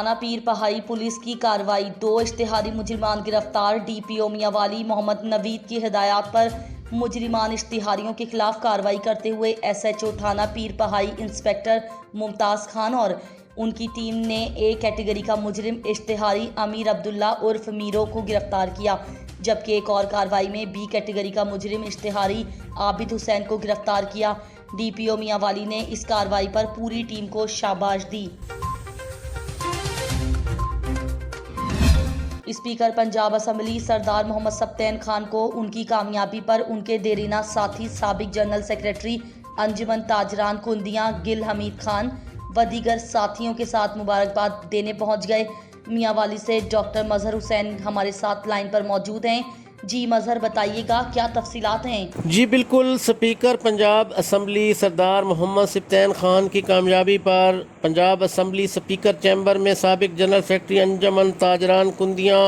थाना पीर पहाड़ी पुलिस की कार्रवाई। 2 इश्तिहारी मुजरिमान गिरफ्तार। डीपीओ मियांवाली मोहम्मद नवीद की हिदायत पर मुजरिमान इश्तिहारियों के खिलाफ कार्रवाई करते हुए एसएचओ थाना पीर पहाड़ी इंस्पेक्टर मुमताज़ खान और उनकी टीम ने ए कैटेगरी का मुजरिम इश्तिहारी अमीर अब्दुल्ला उर्फ मीरो को गिरफ्तार किया, जबकि एक और कार्रवाई में बी कैटेगरी का मुजरिम इश्तिहारी आबिद हुसैन को गिरफ्तार किया। डीपीओ मियांवाली ने इस कार्रवाई पर पूरी टीम को शाबाश दी। स्पीकर पंजाब असम्बली सरदार मोहम्मद सप्तैन खान को उनकी कामयाबी पर उनके देरीना साथी साबिक जनरल सेक्रेटरी अंजुमन ताजरान कुंदियां गिल हमीद खान व दीगर साथियों के साथ मुबारकबाद देने पहुंच गए। मियांवाली से डॉक्टर मजहर हुसैन हमारे साथ लाइन पर मौजूद हैं। जी मजहर, बताइएगा क्या तफसीलात हैं? जी बिल्कुल, स्पीकर पंजाब असम्बली सरदार मोहम्मद सप्तैन खान की कामयाबी पर पंजाब असम्बली स्पीकर चैम्बर में साबिक जनरल सेक्रेटरी अंजुमन ताजरान कुंदियाँ,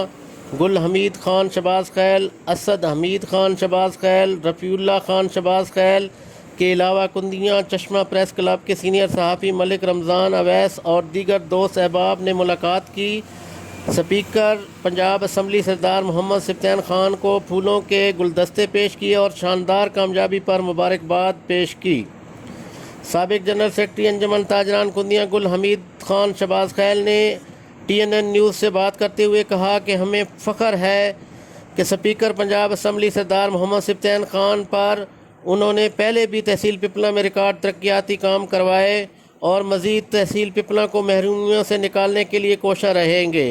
गुल हमीद खान शबाज खैल, असद हमीद खान शबाज खैल, रफ़ीउल्लाह खान शबाज खैल के अलावा कुंदियाँ चश्मा प्रेस क्लब के सीनियर सहाफ़ी मलिक रमज़ान अवैस और दीगर दोस्त अहबाब ने मुलाकात की। स्पीकर पंजाब असम्बली सरदार मोहम्मद सप्तैन खान को फूलों के गुलदस्ते पेश किए और शानदार कामयाबी पर मुबारकबाद पेश की। साबिक जनरल सेक्रेटरी अंजुमन ताजरान कुंदियाँ गुल हमीद खान शबाज खैल ने TNN न्यूज़ से बात करते हुए कहा कि हमें फ़ख्र है कि स्पीकर पंजाब असम्बली सरदार मोहम्मद सप्तैन खान पर उन्होंने पहले भी तहसील पिपला में रिकॉर्ड तरक्याती काम करवाए और मज़ीद तहसील पिपला को महरूमियों से निकालने के लिए कोशिश रहेंगे।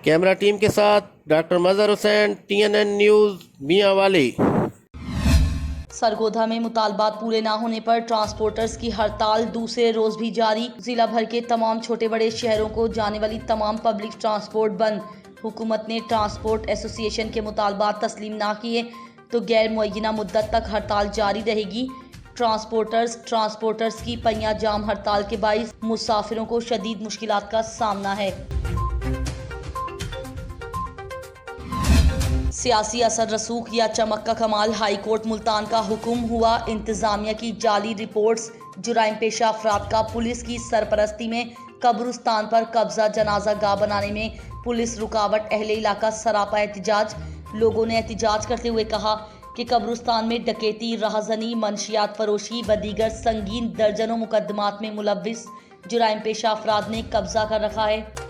कैमरा टीम के साथ डॉक्टर मजहर हुसैन, TNN न्यूज़, मियांवाली। सरगोधा में मुतालबात पूरे ना होने पर ट्रांसपोर्टर्स की हड़ताल दूसरे रोज भी जारी। जिला भर के तमाम छोटे बड़े शहरों को जाने वाली तमाम पब्लिक ट्रांसपोर्ट बंद। हुकूमत ने ट्रांसपोर्ट एसोसिएशन के मुतालबात तस्लीम ना किए तो गैर मुअय्यना मुद्दत तक हड़ताल जारी रहेगी। ट्रांसपोर्टर्स की पहिया जाम हड़ताल के बाइस मुसाफिरों को शदीद मुश्किलात का सामना है। सियासी असर रसूख या चमक का कमाल, हाई कोर्ट मुल्तान का हुक्म हुआ। इंतजामिया की जाली रिपोर्ट्स, जुराइम पेशा अफराद का पुलिस की सरपरस्ती में कब्रिस्तान पर कब्जा, जनाजा गाह बनाने में पुलिस रुकावट, अहले इलाका सरापा एहतिजाज। लोगों ने एहतिजाज करते हुए कहा कि कब्रिस्तान में डकैती, राहजनी, मनशियात फरोशी व दीगर संगीन दर्जनों मुकदमात में मुलव्विस जुराइम पेशा अफराद ने कब्जा कर रखा है।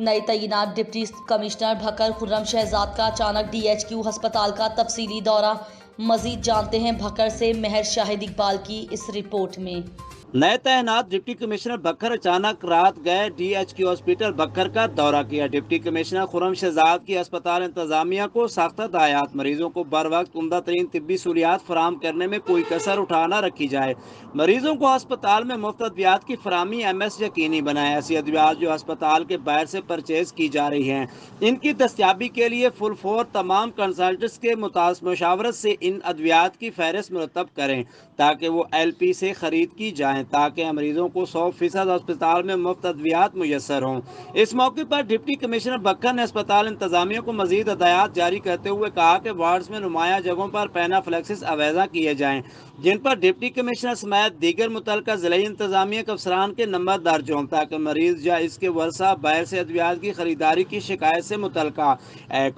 नए तैनात डिप्टी कमिश्नर भक्कर खुर्रम शहजाद का अचानक DHQ अस्पताल का तफसीली दौरा। मजीद जानते हैं भक्कर से महर शाहिद इकबाल की इस रिपोर्ट में। नए तैनात डिप्टी कमिश्नर बक्खर अचानक रात गए DHQ हॉस्पिटल बक्खर का दौरा किया। डिप्टी कमिश्नर खुर्रम शहजाद की अस्पताल इंतजामिया को सख्त हदायत, मरीजों को बर वक्त उम्दा तरीन तिब्बी सहूलियात फराम करने में कोई कसर उठा न रखी जाए। मरीजों को अस्पताल में मुफ्त अद्वियात की फरामी MS यकीनी बनाए। ऐसी अद्वियात जो अस्पताल के बाहर से परचेज की जा रही हैं, इनकी दस्तियाबी के लिए फुल फोर तमाम कंसल्टेंट्स के मुशावरत से इन अद्वियात की फहरिस्त मुरतब करें ताकि वो LP से खरीद की जाए ताकि मरीजों को 100% अस्पताल में मुफ्त अद्वियात मुयसर हों। इस मौके पर डिप्टी कमिश्नर बक्खर ने अस्पताल इंतजामिया को मजीद हदायत जारी करते हुए कहा कि वार्ड्स में नुमाया जगहों पर पैनाफ्लेक्सिस अवैजा किए जाएं, जिन पर डिप्टी कमिश्नर समेत दीगर मुतल्लिका ज़िले इंतजामिया के अफसरान के नंबर दर्ज हों ताकि मरीज या इसके वर्सा बाहर से अद्वियात की खरीदारी की शिकायत से मुतल्लिका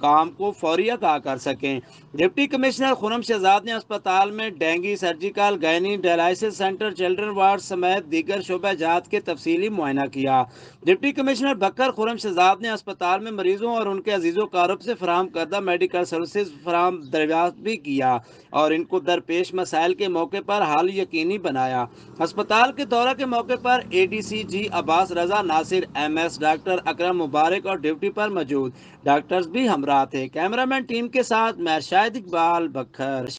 काम को फौरी आगाह कर सकें। डिप्टी कमिश्नर खुर्रम शहजाद ने अस्पताल में dengue, surgical, gynae, dialysis centre, children ward समेत दीगर शोबे जात के तफसीली मुआयना किया। डिप्टी कमिश्नर बक्खर खुर्रम शहजाद ने अस्पताल में मरीजों और उनके अजीज़ों कारब से फराम करदा मेडिकल सर्विसेज फराम दरियाफ्त भी किया और इनको दरपेश मसाइल के मौके पर हल यकीनी बनाया। अस्पताल के दौरा के मौके पर ADCG अब्बास रजा, नासिर MS, डॉक्टर अकरम मुबारक और ड्यूटी पर मौजूद डॉक्टर्स भी हमरा थे। कैमरामैन टीम के साथ महर शाहिद इकबाल, बक्खर।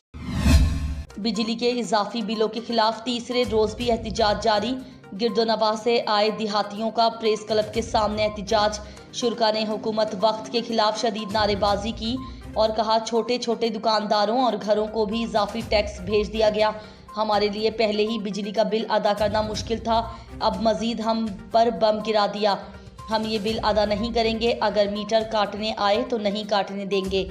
बिजली के इजाफी बिलों के खिलाफ तीसरे रोज भी एहतिजाज जारी। गिरदोनवाह से आए देहातियों का प्रेस क्लब के सामने एहतिजाज। शुरका ने हुकूमत वक्त के खिलाफ शदीद नारेबाजी की और कहा छोटे छोटे दुकानदारों और घरों को भी इजाफी टैक्स भेज दिया गया। हमारे लिए पहले ही बिजली का बिल अदा करना मुश्किल था, अब मजीद हम पर बम गिरा दिया। हम ये बिल अदा नहीं करेंगे, अगर मीटर काटने आए तो नहीं काटने देंगे।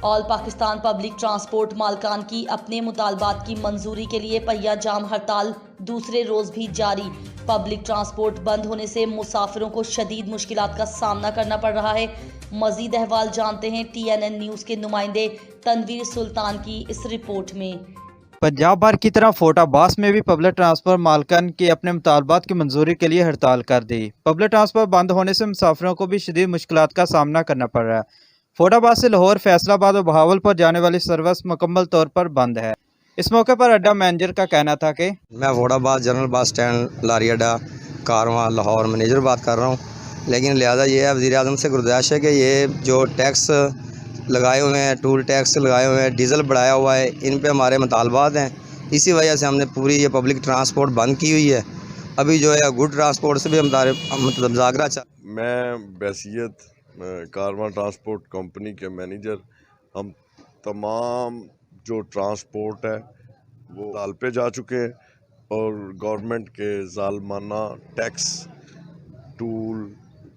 ऑल पाकिस्तान पब्लिक ट्रांसपोर्ट मालकान की अपने मुतालबात की मंजूरी के लिए पहिया जाम हड़ताल दूसरे रोज भी जारी। पब्लिक ट्रांसपोर्ट बंद होने से मुसाफिरों को शदीद मुश्किलात का सामना करना पड़ रहा है। मजीद अहवाल जानते हैं TNN न्यूज़ के नुमाइंदे तनवीर सुल्तान की इस रिपोर्ट में। पंजाब भर की तरह फोर्टाबास में भी पब्लिक ट्रांसपोर्ट मालकान की अपने मुतालबात की मंजूरी के लिए हड़ताल कर दी। पब्लिक ट्रांसपोर्ट बंद होने से मुसाफिरों को भी शदीद मुश्किलात का सामना करना पड़ रहा है। फोर्टाबास से लाहौर, फैसलाबाद और बहावलपुर जाने वाली सर्विस मुकम्मल तौर पर बंद है। इस मौके पर अड्डा मैनेजर का कहना था कि मैं फोर्टाबास जनरल बस स्टैंड लारी अड्डा कारवां लाहौर मैनेजर बात कर रहा हूँ, लेकिन लिहाजा ये है वज़ीर आज़म से गुजारिश है कि ये जो टैक्स लगाए हुए हैं, टूल टैक्स लगाए हुए हैं, डीज़ल बढ़ाया हुआ है, इन पे हमारे मुतालबात हैं। इसी वजह से हमने पूरी ये पब्लिक ट्रांसपोर्ट बंद की हुई है। अभी जो है गुड ट्रांसपोर्ट से भी हम मुज़ाकरा मैं बैसियत कारवां ट्रांसपोर्ट कंपनी के मैनेजर, हम तमाम जो ट्रांसपोर्ट है वो ताल पे जा चुके हैं और गवर्नमेंट के ज़ालमाना टैक्स, टूल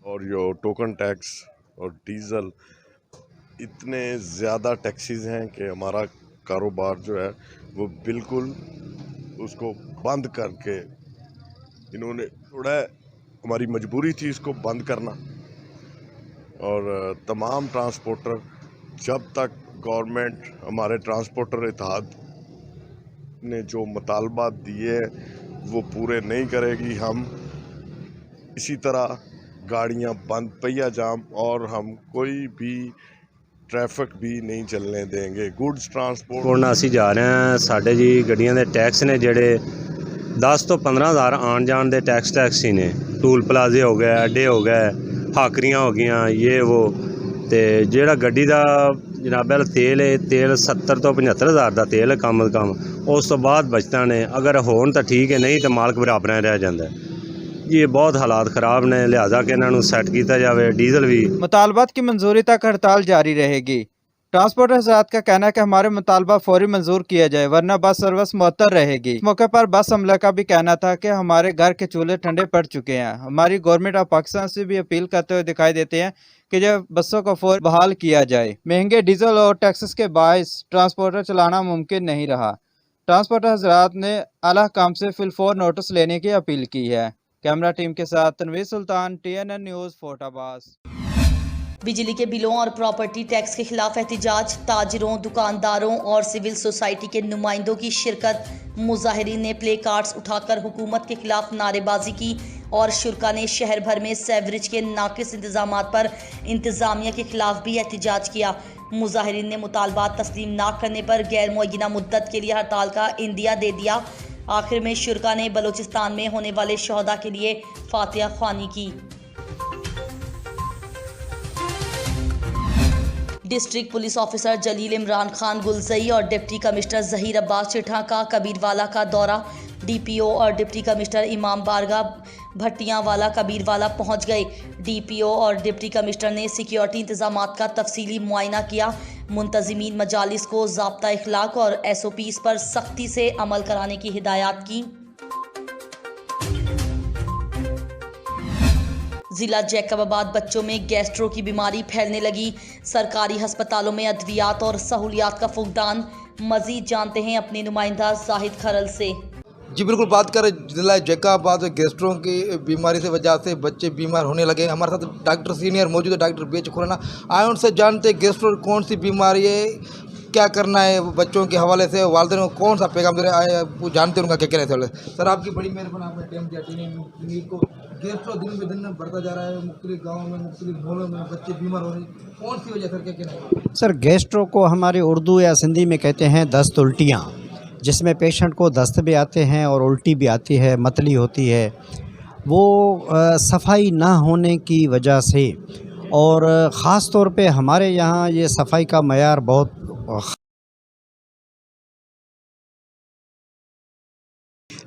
और यो टोकन टैक्स और डीज़ल, इतने ज़्यादा टैक्सेस हैं कि हमारा कारोबार जो है वो बिल्कुल उसको बंद करके इन्होंने थोड़ा, हमारी मजबूरी थी इसको बंद करना। और तमाम ट्रांसपोर्टर, जब तक गवर्नमेंट हमारे ट्रांसपोर्टर इत्तेहाद ने जो मुतालबात दिए वो पूरे नहीं करेगी, हम इसी तरह गाड़ियां बंद, पहिया जाम और हम कोई भी ट्रैफिक भी नहीं चलने देंगे। गुड्स ट्रांसपोर्ट ਹੁਣ ਅਸੀਂ ਜਾ ਰਹੇ ਹਾਂ। ਸਾਡੇ ਜੀ ਗੱਡੀਆਂ ਦੇ ਟੈਕਸ ਨੇ ਜਿਹੜੇ 10 ਤੋਂ 15,000 ਆਉਣ ਜਾਣ ਦੇ ਟੈਕਸ ਹੀ ਨੇ। ਟੂਲ ਪਲਾਜ਼ੇ ਹੋ ਗਏ, ਅੱਡੇ ਹੋ ਗਏ, ਹਾਕਰੀਆਂ ਹੋ ਗਈਆਂ, ਇਹ ਉਹ। ਤੇ ਜਿਹੜਾ ਗੱਡੀ ਦਾ ਜਨਾਬ ਤੇਲ ਹੈ, ਤੇਲ 70 ਤੋਂ 75,000 ਦਾ ਤੇਲ ਹੈ ਕਮ ਉਸ ਤੋਂ ਬਾਅਦ ਬਚਤਾਂ ਨੇ। ਅਗਰ ਹੋਣ ਤਾਂ ਠੀਕ ਹੈ, नहीं तो मालक बराबर रह जाता है। ये बहुत हालात ख़राब ने, लिहाजा कि इन्हों सैट किया जाए। डीजल भी मुतालबात की मंजूरी तक हड़ताल जारी रहेगी। ट्रांसपोर्टर हज़रात का कहना है कि हमारे मुतालबा फौरी मंजूर किया जाए, वरना बस सर्विस मुअत्तल रहेगी। इस मौके पर बस अमला का भी कहना था कि हमारे घर के चूल्हे ठंडे पड़ चुके हैं। हमारी गवर्नमेंट ऑफ पाकिस्तान से भी अपील करते हुए दिखाई देते हैं कि जब बसों को फौरी बहाल किया जाए। महंगे डीजल और टैक्सेस के बायस ट्रांसपोर्टर चलाना मुमकिन नहीं रहा। ट्रांसपोर्टर हज़रात ने आला काम से फिलफौर नोटिस लेने की अपील की है। कैमरा टीम के साथ तनवीर सुल्तान, TNN न्यूज़, फोर्टाबास। बिजली के बिलों और प्रॉपर्टी टैक्स के खिलाफ एहतजाज, ताजिरों, दुकानदारों और सिविल सोसाइटी के नुमाइंदों की शिरकत। मुजाहिरीन ने प्ले कार्ड्स उठाकर हुकूमत के खिलाफ नारेबाजी की और शुरा ने शहर भर में सेवरेज के नाकिस इंतजामात पर इंतजामिया के खिलाफ भी एहतजाज किया। मुजाहिरीन ने मुतालबात तस्लीम न करने पर गैर मुअय्यना मुद्दत के लिए हड़ताल का इंदिया दे दिया। आखिर में शुरा ने बलोचिस्तान में होने वाले शहदा के लिए फातिहा ख्वानी की। डिस्ट्रिक्ट पुलिस ऑफिसर जलील इमरान खान गुलजई और डिप्टी कमिश्नर जहीर अब्बास चिट्ठा का कबीरवाला का दौरा। DPO और डिप्टी कमिश्नर इमाम बारगाह भट्टियावाला कबीरवाला पहुंच गए। DPO और डिप्टी कमिश्नर ने सिक्योरिटी इंतजामात का तफसीली मुआयना किया। मुंतजिमीन मजालिस को ज़ाब्ता इखलाक और SOPs पर सख्ती से अमल कराने की हिदायत की। जिला जैकबाबाद बच्चों में गैस्ट्रो की बीमारी फैलने लगी। सरकारी अस्पतालों में अद्वियात और सहूलियात का फुकदान। मजीद जानते हैं अपने नुमाइंदा जाहिद खरल से। जी बिल्कुल, बात करें जिला जैकबाबाद में गैस्ट्रो की बीमारी से वजह से बच्चे बीमार होने लगे। हमारे साथ डॉक्टर सीनियर मौजूद है, डॉक्टर BH खुराना। आए उनसे जानते गैस्ट्रो कौन सी बीमारी है, क्या करना है बच्चों के हवाले से, वालिदैन को कौन सा पैगाम दे रहे आए, वो जानते हैं उनका क्या कहना है। सर आपकी बड़ी मेहरबानी, आपने टाइम दिया को। गैस्ट्रो दिन पे दिन बढ़ता जा रहा है, मुख्तलिफ गाँव में, मुख्तलिफ मोहल्लों में बच्चे बीमार हो रहे हैं, कौन सी वजह सर, क्या कहना है? सर गैस्ट्रो को हमारे उर्दू या सिंधी में कहते हैं दस्त उल्टियाँ, जिसमें पेशेंट को दस्त भी आते हैं और उल्टी भी आती है, मतली होती है। वो सफाई ना होने की वजह से, और ख़ास तौर पे हमारे यहाँ ये सफाई का मयार बहुत,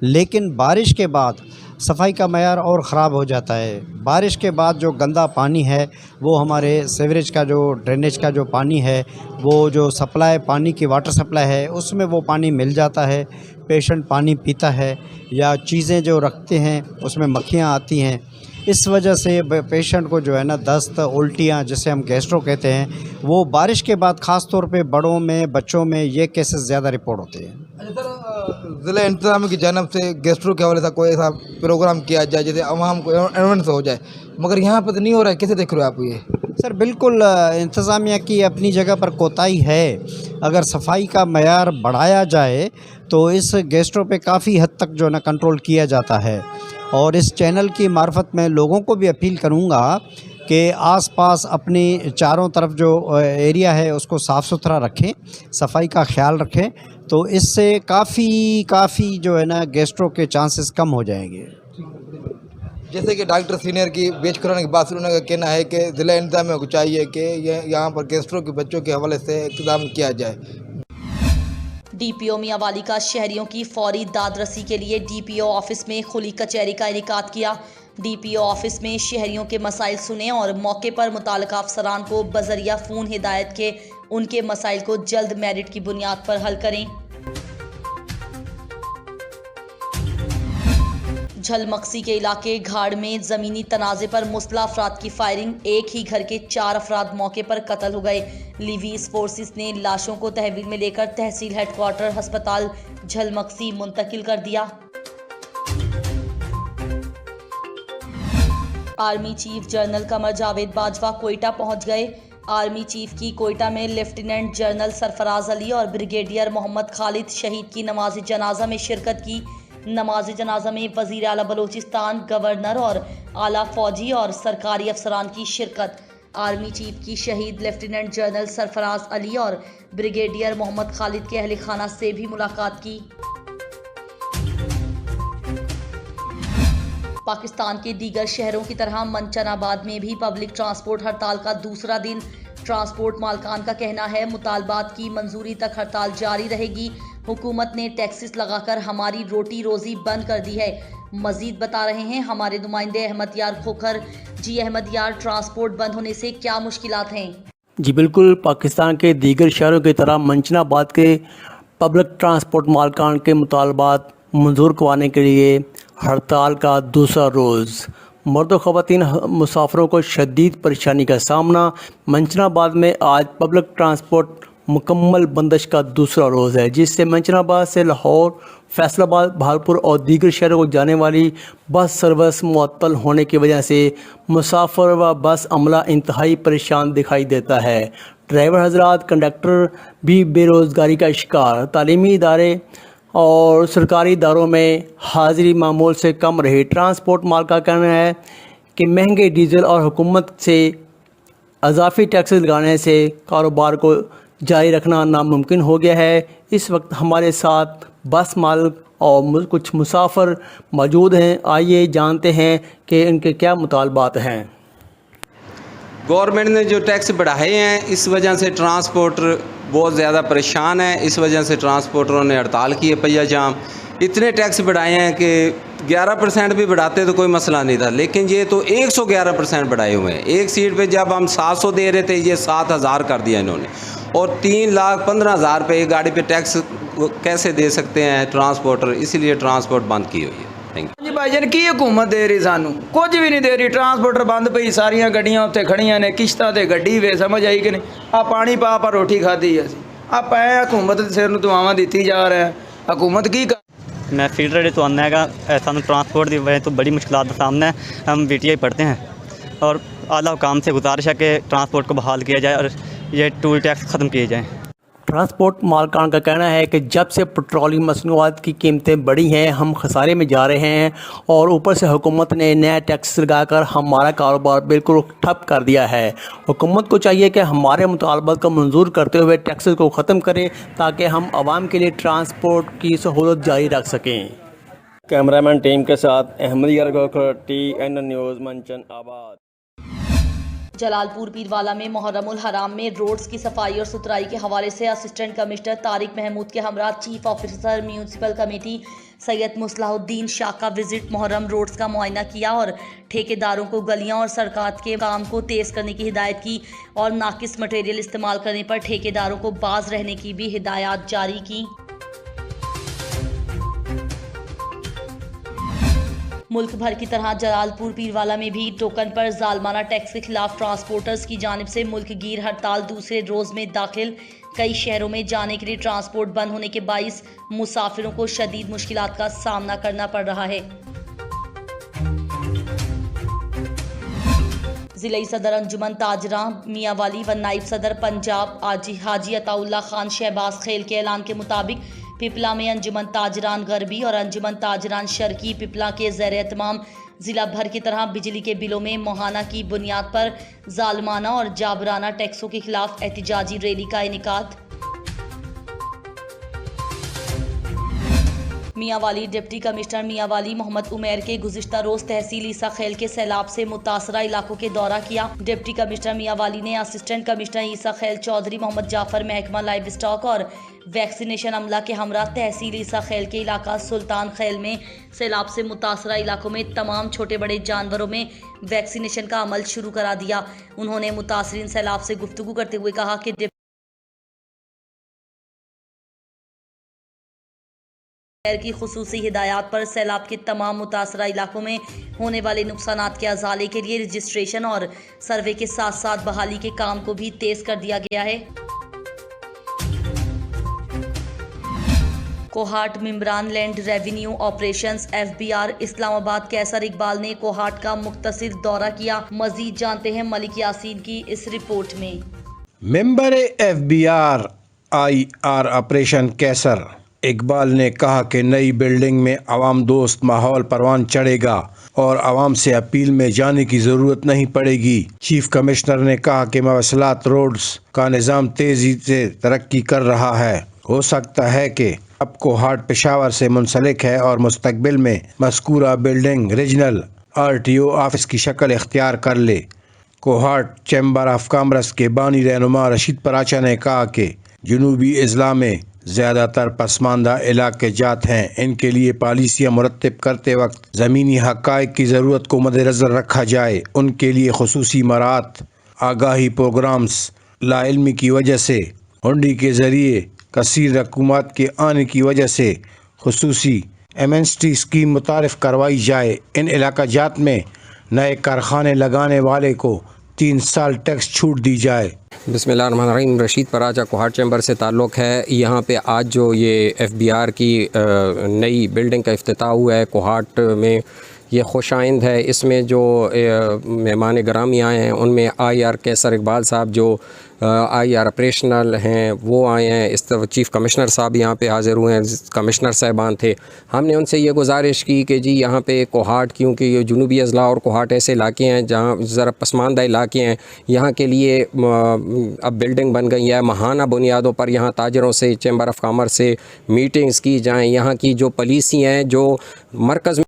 लेकिन बारिश के बाद सफाई का मयार और ख़राब हो जाता है। बारिश के बाद जो गंदा पानी है वो हमारे सीवरेज का जो ड्रेनेज का जो पानी है, वो जो सप्लाई पानी की वाटर सप्लाई है उसमें वो पानी मिल जाता है। पेशेंट पानी पीता है या चीज़ें जो रखते हैं उसमें मक्खियाँ आती हैं। इस वजह से पेशेंट को जो है ना दस्त, उल्टियाँ जिसे हम गैस्ट्रो कहते हैं, वो बारिश के बाद ख़ास तौर पे बड़ों में, बच्चों में ये केसेस ज़्यादा रिपोर्ट होते हैं। अच्छा सर, ज़िला इंतज़ामिया की जानब से गैस्ट्रो के हवाले से कोई ऐसा प्रोग्राम किया जाए जैसे आवाम को अवेयरनेस हो जाए, मगर यहाँ पर तो नहीं हो रहा है, कैसे देख रहे हो आप ये? सर बिल्कुल इंतज़ामिया की अपनी जगह पर कोताही है। अगर सफाई का मयार बढ़ाया जाए तो इस गैस्ट्रो पे काफ़ी हद तक जो है ना कंट्रोल किया जाता है। और इस चैनल की मार्फत मैं लोगों को भी अपील करूँगा कि आसपास अपनी चारों तरफ जो एरिया है उसको साफ़ सुथरा रखें, सफाई का ख्याल रखें, तो इससे काफ़ी जो है ना गैस्ट्रो के चांसेस कम हो जाएंगे। जैसे कि डॉक्टर सीनियर की बेच कराने के बाद उन्होंने कहना है कि ज़िला इंतज़ामिया को चाहिए कि यहाँ पर गैस्ट्रो के बच्चों के हवाले से इंतजाम किया जाए। डीपीओ मियांवाली का शहरियों की फौरी दादरसी के लिए डीपीओ ऑफिस में खुली कचहरी का इनेकाद किया। डीपीओ ऑफिस में शहरियों के मसाइल सुने और मौके पर मुताल्लिका अफसरान को बजरिया फ़ोन हिदायत के उनके मसाइल को जल्द मेरिट की बुनियाद पर हल करें। झलमक्सी के इलाके घाड़ में ज़मीनी तनाज़े पर मुस्लिह अफराद की फायरिंग, एक ही घर के 4 अफराद मौके पर कत्ल हो गए। लिवीज फोर्सेस ने लाशों को तहवील में लेकर तहसील हेडक्वार्टर अस्पताल झलमक्सी मुंतकिल कर दिया। Army chief general Qamar Javed Bajwa Quetta पहुंच गए। आर्मी चीफ की कोयटा में लेफ्टिनेंट जनरल सरफराज अली और ब्रिगेडियर मोहम्मद खालिद शहीद की नमाज जनाजा में शिरकत की। नमाज जनाजा में वज़ीर आला बलोचिस्तान, गवर्नर और आला फौजी और सरकारी अफसरान की शिरकत। आर्मी चीफ की शहीद लेफ्टिनेंट जनरल सरफराज अली और ब्रिगेडियर मोहम्मद खालिद के अहले खाना से भी मुलाकात की। पाकिस्तान के दीगर शहरों की तरह मंचनाबाद में भी पब्लिक ट्रांसपोर्ट हड़ताल का दूसरा दिन। ट्रांसपोर्ट मालकान का कहना है मुतालबात की मंजूरी तक हड़ताल जारी रहेगी। हुकूमत ने टैक्सेस लगाकर हमारी रोटी रोजी बंद कर दी है। मजीद बता रहे हैं हमारे नुमाइंदे अहमद यार खोखर। जी अहमद यार, ट्रांसपोर्ट बंद होने से क्या मुश्किलात हैं? जी बिल्कुल, पाकिस्तान के दीगर शहरों की तरह मंचनाबाद के पब्लिक ट्रांसपोर्ट मालकान के मुतालबात मंजूर करवाने के लिए हड़ताल का दूसरा रोज़। मर्द और ख़वातीन मुसाफिरों को शदीद परेशानी का सामना। मंचनाबाद में आज पब्लिक ट्रांसपोर्ट मुकम्मल बंदिश का दूसरा रोज़ है, जिससे मंचनाबाद से लाहौर, फैसलाबाद, भागलपुर और दीगर शहरों को जाने वाली बस सर्विस मुअत्तल होने की वजह से मुसाफिर व बस अमला इंतहाई परेशान दिखाई देता है। ड्राइवर हजरात, कंडक्टर भी बेरोज़गारी का शिकार। तालीमी इदारे और सरकारी इदारों में हाज़िरी मामूल से कम रही। ट्रांसपोर्ट मालिक का कहना है कि महंगे डीजल और हुकूमत से अजाफी टैक्स लगाने से कारोबार को जारी रखना नामुमकिन हो गया है। इस वक्त हमारे साथ बस मालिक और कुछ मुसाफिर मौजूद हैं। आइए जानते हैं कि इनके क्या मुतालबात हैं। गवर्नमेंट ने जो टैक्स बढ़ाए हैं, इस वजह से ट्रांसपोर्टर बहुत ज़्यादा परेशान है। इस वजह से ट्रांसपोर्टरों ने हड़ताल की है, पहिया जाम। इतने टैक्स बढ़ाए हैं कि 11% भी बढ़ाते तो कोई मसला नहीं था, लेकिन ये तो 111% बढ़ाए हुए हैं। एक सीट पे जब हम 700 दे रहे थे, ये 7000 कर दिया इन्होंने। और 3,15,000 रुपये एक गाड़ी पे टैक्स कैसे दे सकते हैं ट्रांसपोर्टर? इसीलिए ट्रांसपोर्ट बंद की हुई है। जी भाईजान, की हुकूमत दे रही सानू? कुछ भी नहीं दे रही। ट्रांसपोर्टर बंद पई, सारिया गड्डियां उत्थे खड़ियां ने, किश्तां ते गड्डी वे, समझ आई कि नहीं? आ पानी पा पर रोटी खाधी असी आप हुकूमत सिर नूं दुआवां दित्ती जा रहा है। हुकूमत की मैं फील्ड तो आना है, सानू ट्रांसपोर्ट की वजह तो बड़ी मुश्किलात का सामना है। हम BTI पढ़ते हैं और आला हुकाम से गुजारिश है कि ट्रांसपोर्ट को बहाल किया जाए और ये टूल टैक्स ख़त्म किए जाएँ। ट्रांसपोर्ट मालकान का कहना है कि जब से पेट्रोलियम मसनूआत की कीमतें बढ़ी हैं, हम खसारे में जा रहे हैं और ऊपर से हुकूमत ने नया टैक्स लगाकर हमारा कारोबार बिल्कुल ठप कर दिया है। हुकूमत को चाहिए कि हमारे मुतालबात को मंजूर करते हुए टैक्सेस को ख़त्म करें ताकि हम आवाम के लिए ट्रांसपोर्ट की सहूलत जारी रख सकें। कैमरामैन टीम के साथ अहमद यार खोखर, TN न्यूज़, मंचन आबाद। जलालपुर पीरवाला में मुहर्रमुल हराम में रोड्स की सफाई और सुथराई के हवाले से असिस्टेंट कमिश्नर तारिक महमूद के हमरा chief officer municipal committee Syed Muslahuddin Shah का विजिट मुहर्रम रोड्स का मुआयना किया और ठेकेदारों को गलियां और सड़कात के काम को तेज करने की हिदायत की और नाकिस मटेरियल इस्तेमाल करने पर ठेकेदारों को बाज रहने की भी हिदायत जारी की। मुल्क भर की तरह जलालपुर पीरवाला में भी टोकन पर जालमाना टैक्स के खिलाफ ट्रांसपोर्टर्स की जानिब से मुल्क गिर हड़ताल दूसरे रोज में दाखिल। कई शहरों में जाने के लिए ट्रांसपोर्ट बंद होने के बाइस मुसाफिरों को शदीद मुश्किलात का सामना करना पड़ रहा है। जिले सदर अंजुमन ताजरा मियांवाली व नाइब सदर पंजाब हाजी अताउल्ला खान शहबाज खेल के ऐलान के मुताबिक पिपला में अंजुमन ताजरान गरबी और अंजुमन ताजरान शर्की पिपला के ज़ेर एहतमाम ज़िला भर की तरह बिजली के बिलों में मुहाना की बुनियाद पर जालमाना और जाबराना टैक्सों के खिलाफ एहतिजाजी रैली का इनेकाद। मियांवाली डिप्टी कमिश्नर मियांवाली मोहम्मद उमैर के गुज़िश्ता रोज़ तहसील ईसा खेल के सैलाब से मुतासरा इलाकों के दौरा किया। डिप्टी कमिश्नर मियांवाली ने असिस्टेंट कमिश्नर ईसा खेल चौधरी मोहम्मद जाफर महकमा लाइव स्टॉक और वैक्सीनेशन अमला के हमरा तहसील ईसा खेल के इलाका सुल्तान खेल में सैलाब से मुतासरा इलाकों में तमाम छोटे बड़े जानवरों में वैक्सीनेशन का अमल शुरू करा दिया। उन्होंने मुतासरीन सैलाब से गुफ्तगू करते हुए कहा कि की खुसूसी हिदायत पर सैलाब के तमाम मुतासरा इलाकों में होने वाले नुकसानात के अजाले के लिए रजिस्ट्रेशन और सर्वे के साथ साथ बहाली के काम को भी तेज कर दिया गया है। कोहाट मिम्बरान land revenue operations FBR Islamabad Qaiser Iqbal ने कोहाट का मुख्तसिर दौरा किया। मजीद जानते हैं मलिक यासीन की इस रिपोर्ट में। मेंबर FBR IR ऑपरेशन कैसर इकबाल ने कहा कि नई बिल्डिंग में आवाम दोस्त माहौल परवान चढ़ेगा और आवाम से अपील में जाने की ज़रूरत नहीं पड़ेगी। चीफ कमिश्नर ने कहा कि मवासलात रोड्स का निज़ाम तेज़ी से तरक्की कर रहा है। हो सकता है कि अब कोहाट पेशावर से मुंसलिक है और मुस्तकबिल में मज़कूरा बिल्डिंग रीजनल RTO ऑफिस की शक्ल इख्तियार कर ले। कोहाट चैम्बर ऑफ कॉमर्स के बानी रहनुमा रशीद पराचा ने कहा कि जनूबी अजला में ज़्यादातर पसमानदा इलाके जात हैं। इनके लिए पॉलिसियाँ मुरतब करते वक्त ज़मीनी हक़ाइक़ की ज़रूरत को मद्देनज़र रखा जाए। उनके लिए खुसूसी मरात आगाही प्रोग्राम्स लाइल्मी की वजह से हुंडी के ज़रिए कसीर रकूमात के आने की वजह से खुसूसी एमएसटी स्कीम मुतारिफ़ करवाई जाए। इन इलाका जात में नए कारखाने लगाने वाले को 3 साल टैक्स छूट दी जाए। बिस्मिल्लाहिर्रहमानिर्रहीम। रशीद पराचा कोहाट चैम्बर से ताल्लुक़ है। यहाँ पे आज जो ये FBR की नई बिल्डिंग का इफ्तिताह हुआ है कोहाट में, ये खुशाइंद है। इसमें जो मेहमान गिरामी आए हैं उनमें IR कैसर इकबाल साहब जो IR ऑपरेशनल हैं वो आए हैं। इस तरह चीफ़ कमिश्नर साहब यहाँ पे हाज़िर हुए हैं, कमिश्नर साहबान थे। हमने उनसे ये गुजारिश की कि जी यहाँ पे कोहाट, क्योंकि ये जुनूबी अज़ला और कोहाट ऐसे इलाके हैं जहाँ ज़रा पसमानदा इलाके हैं, यहाँ के लिए अब बिल्डिंग बन गई है। महाना बुनियादों पर यहाँ ताजरों से, चैम्बर ऑफ कॉमर्स से मीटिंग्स की जाएँ। यहाँ की जो पॉलिसी हैं जो मरकज़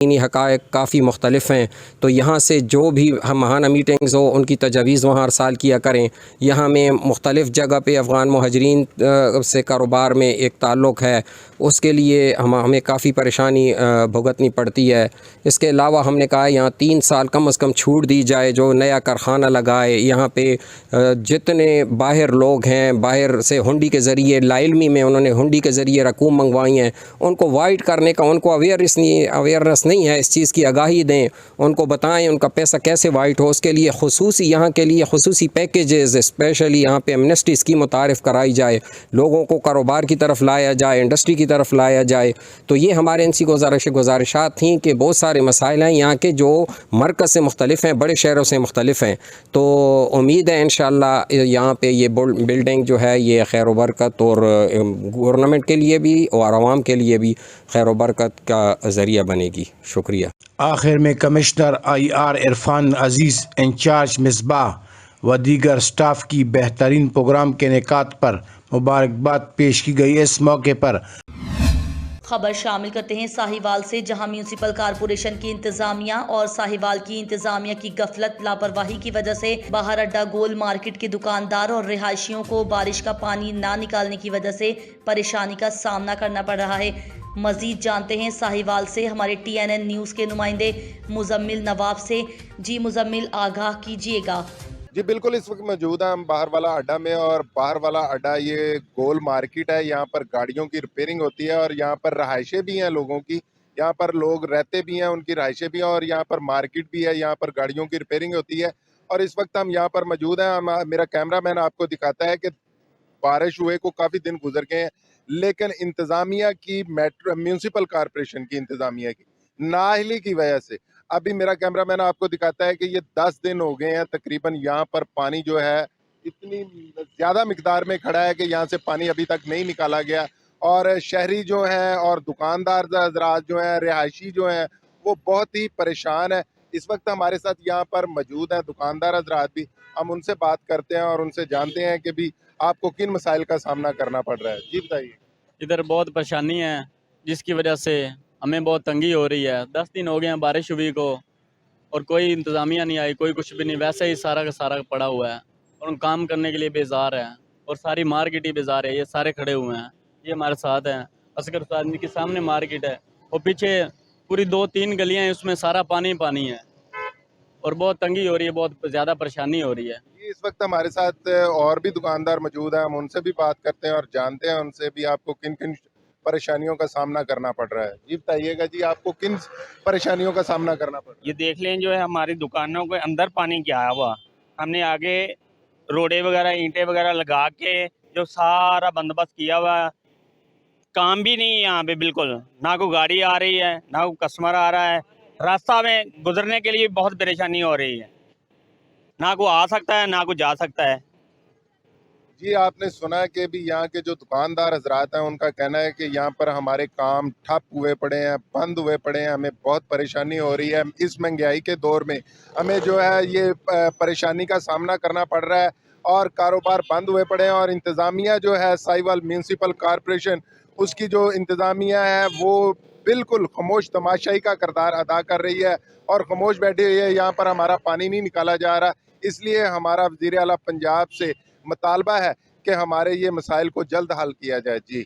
हक़ाइक़ काफ़ी मुख्तलिफ़ हैं, तो यहाँ से जो भी हम महाना मीटिंग्स हो उनकी तजावीज़ वहाँ अरसाल किया करें। यहाँ में मुख्तलिफ़ जगह पे अफ़गान मुहाजिरीन से कारोबार में एक ताल्लुक़ है, उसके लिए हमें काफ़ी परेशानी भुगतनी पड़ती है। इसके अलावा हमने कहा यहाँ 3 साल कम से कम छूट दी जाए जो नया कारखाना लगाए। यहाँ पे जितने बाहर लोग हैं, बाहर से हुंडी के ज़रिए, लाइल्मी में उन्होंने हुंडी के ज़रिए रकूम मंगवाई हैं, उनको वाइड करने का उनको अवेयरनेस नहीं है, इस चीज़ की आगाही दें, उनको बताएं उनका पैसा कैसे वाइट हो। उसके लिए खुसूसी यहाँ के लिए खुसूसी पैकेजेस, स्पेशली यहाँ पे एमनेस्टी स्कीम मुतारिफ़ कराई जाए, लोगों को कारोबार की तरफ लाया जाए, इंडस्ट्री की तरफ लाया जाए। तो ये हमारे इनसी गुजारिशात थी कि बहुत सारे मसाइल हैं यहाँ के जो मरकज़ से मुख्तलिफ़ हैं, बड़े शहरों से मुख्तलिफ़ हैं। तो उम्मीद है इंशाअल्लाह यहाँ पे ये बिल्डिंग जो है ये खैर बरकत और गवर्नमेंट के लिए भी और आवाम के लिए भी खैर बरकत का ज़रिया बनेगी। शुक्रिया। आखिर में कमिश्नर IR इरफान अजीज़, इंचार्ज मिसबाह व दीगर स्टाफ की बेहतरीन प्रोग्राम के निकात पर मुबारकबाद पेश की गई। इस मौके पर खबर शामिल करते हैं साहिवाल से, जहां म्यूनिसिपल कॉरपोरेशन की इंतजामिया और साहिवाल की इंतजामिया की गफलत लापरवाही की वजह से बाहर अड्डा गोल मार्केट के दुकानदार और रिहायशियों को बारिश का पानी ना निकालने की वजह से परेशानी का सामना करना पड़ रहा है। मजीद जानते हैं साहिवाल से हमारे TNN न्यूज़ के नुमाइंदे मुजम्मिल नवाब से। जी मुजम्मिल, आगाह कीजिएगा। जी बिल्कुल, इस वक्त मौजूद हैं हम बाहर वाला अड्डा में, और बाहर वाला अड्डा ये गोल मार्केट है। यहाँ पर गाड़ियों की रिपेयरिंग होती है और यहाँ पर रहायशें भी हैं लोगों की, यहाँ पर लोग रहते भी हैं, उनकी रहायशें भी हैं, और यहाँ पर मार्केट भी है, यहाँ पर गाड़ियों की रिपेयरिंग होती है। और इस वक्त हम यहाँ पर मौजूद हैं। मेरा कैमरामैन आपको दिखाता है कि बारिश हुए को काफ़ी दिन गुजर गए हैं, लेकिन इंतज़ामिया की म्यूनसिपल कॉरपोरेशन की इंतज़ामिया की नाअहली की वजह से अभी मेरा कैमरामैन आपको दिखाता है कि ये 10 दिन हो गए हैं तकरीबन, यहाँ पर पानी जो है इतनी ज़्यादा मिकदार में खड़ा है कि यहाँ से पानी अभी तक नहीं निकाला गया। और शहरी जो हैं और दुकानदार हज़रात जो हैं, रिहायशी जो हैं, वो बहुत ही परेशान है। इस वक्त हमारे साथ यहाँ पर मौजूद हैं दुकानदार हज़रात भी, हम उनसे बात करते हैं और उनसे जानते हैं कि भी आपको किन मसाइल का सामना करना पड़ रहा है। जी बताइए। इधर बहुत परेशानी है, जिसकी वजह से हमें बहुत तंगी हो रही है। 10 दिन हो गए हैं बारिश हुई को, और कोई इंतज़ामिया नहीं आई, कोई कुछ भी नहीं, वैसे ही सारा का सारा पड़ा हुआ है, और हम काम करने के लिए बेजार है, और सारी मार्केट ही बेजार है। ये सारे खड़े हुए हैं, ये हमारे साथ हैं। असगर उस्ताद के सामने मार्केट है, और पीछे पूरी 2-3 गलियाँ हैं, उसमें सारा पानी पानी है, और बहुत तंगी हो रही है, बहुत ज़्यादा परेशानी हो रही है। इस वक्त हमारे साथ और भी दुकानदार मौजूद हैं, हम उनसे भी बात करते हैं और जानते हैं उनसे भी आपको किन किन परेशानियों का सामना करना पड़ रहा है। जी बताइएगा जी, आपको किन परेशानियों का सामना करना पड़ रहा है? ये देख लें, जो है हमारी दुकानों के अंदर पानी क्या आया हुआ, हमने आगे रोडे वगैरह ईंटें वगैरह लगा के जो सारा बंदोबस्त किया हुआ, काम भी नहीं है यहाँ पे बिल्कुल, ना कोई गाड़ी आ रही है, ना कोई कस्टमर आ रहा है, रास्ता में गुजरने के लिए बहुत परेशानी हो रही है, ना कोई आ सकता है ना कोई जा सकता है। जी आपने सुना है कि भी यहाँ के जो दुकानदार हजरात हैं उनका कहना है कि यहाँ पर हमारे काम ठप हुए पड़े हैं, बंद हुए पड़े हैं, हमें बहुत परेशानी हो रही है। इस महंगाई के दौर में हमें जो है ये परेशानी का सामना करना पड़ रहा है, और कारोबार बंद हुए पड़े हैं। और इंतज़ामिया जो है साहिवाल म्यूनसिपल कॉरपोरेशन, उसकी जो इंतज़ामिया है वो बिल्कुल खामोश तमाशाई का किरदार अदा कर रही है और खामोश बैठी हुई है। यहाँ पर हमारा पानी नहीं निकाला जा रहा, इसलिए हमारा वज़ीर आला पंजाब से मुतालबा है कि हमारे ये मसाइल को जल्द हल किया जाए। जी।